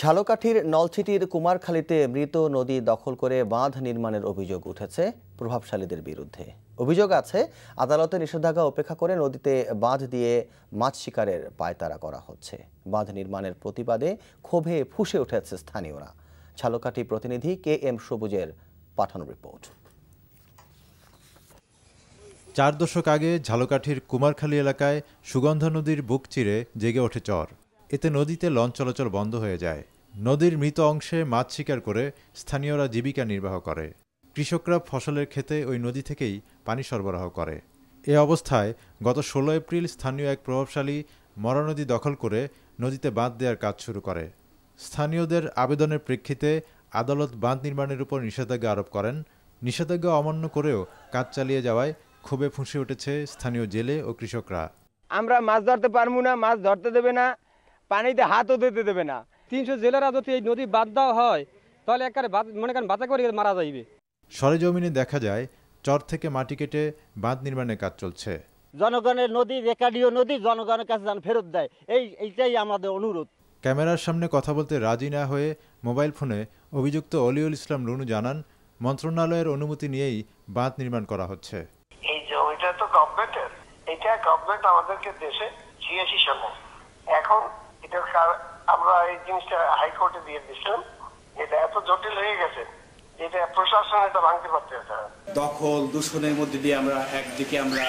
ঝালকাঠির নলছিটির কুমারখালীতে মৃত নদী দখল করে বাঁধ নির্মাণের অভিযোগ উঠেছে প্রভাবশালীদের বিরুদ্ধে। অভিযোগ আছে আদালতের নিষেধাজ্ঞা উপেক্ষা করে নদীতে বাঁধ দিয়ে মাছ শিকারের পায়তারা করা হচ্ছে। বাঁধ নির্মাণের প্রতিবাদে ক্ষোভে ফুঁসে উঠেছে স্থানীয়রা। ঝালকাঠি প্রতিনিধি KM সবুজের পাঠানো রিপোর্ট। 4 দশক আগে ঝালকাঠির কুমারখালী এলাকায় সুগন্ধা নদীর বুক চিরে জেগে ওঠে চর। এতে নদীতে লঞ্চ চলাচল বন্ধ হয়ে যায়। নদীর মৃত অংশে মাছ শিকার করে স্থানীয়রা জীবিকা নির্বাহ করে। কৃষকরা ফসলের ক্ষেতে ওই নদী থেকেই পানি সরবরাহ করে। এ অবস্থায় গত 16 এপ্রিল স্থানীয় এক প্রভাবশালী মরা নদী দখল করে নদীতে বাঁধ দেওয়ার কাজ শুরু করে। স্থানীয়দের আবেদনের প্রেক্ষিতে আদালত বাঁধ নির্মাণের উপর নিষেধাজ্ঞা আরোপ করেন। নিষেধাজ্ঞা অমান্য করেও কাজ চালিয়ে যাওয়ায় ক্ষোভে ফুঁসে উঠেছে স্থানীয় জেলে ও কৃষকরা। আমরা মাছ ধরতে পারবো না, মাছ ধরতে দেবে না, পানিতে হাতও দিতে দেবে না। 300 জেলেরা যদি এই নদী বাদ দেওয়া হয় তাহলে একেবারে মনে করেন বাঁচা করে মারা যাইবে। সরেজমিনে দেখা যায় চর থেকে মাটি কেটে বাঁধ নির্মাণের কাজ চলছে। জনগণের নদী, রেকার্ডিও নদী জনগণের কাছে যেন ফেরত দেয়, এইটাই আমাদের অনুরোধ। ক্যামেরার সামনে কথা বলতে রাজি না হয়ে মোবাইল ফোনে অভিযুক্ত অলিউল ইসলাম রুনু জানান, মন্ত্রণালয়ের অনুমতি নিয়েই বাঁধ নির্মাণ করা হচ্ছে। এই জমিটা তো গভর্নমেন্টের, এটা গভর্নমেন্ট আমাদেরকে দেশে 86 সালে, এখন এটা আমরা এই জিনিসটা হাইকোর্টে দিয়ে দিচ্ছিলাম। এটা এত জটিল হয়ে গেছে, এটা প্রশাসন এটা ভাঙতে পারতেছে না। দখল দূষণের মধ্যে দিয়ে আমরা একদিকে আমরা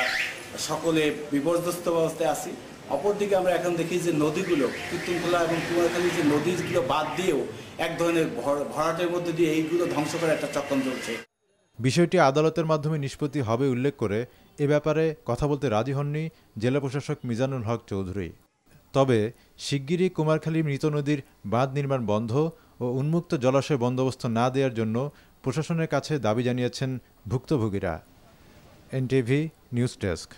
সকলে বিপর্যস্ত অবস্থায় আছি, অপরদিকে আমরা এখন দেখি যে নদীগুলো কীর্তনখোলা এবং কুমারখালী যে নদীগুলো বাদ দিয়েও এক ধরনের ভরাটের মধ্যে দিয়ে এইগুলো ধ্বংস করার একটা চক্রান্ত চলছে। বিষয়টি আদালতের মাধ্যমে নিষ্পত্তি হবে উল্লেখ করে এ ব্যাপারে কথা বলতে রাজি হননি জেলা প্রশাসক মিজানুল হক চৌধুরী। তবে শিগগিরই কুমারখালী মৃত নদীর বাঁধ নির্মাণ বন্ধ ও উন্মুক্ত জলাশয় বন্দোবস্ত না দেওয়ার জন্য প্রশাসনের কাছে দাবি জানিয়েছেন ভুক্তভোগীরা। NTV news desk.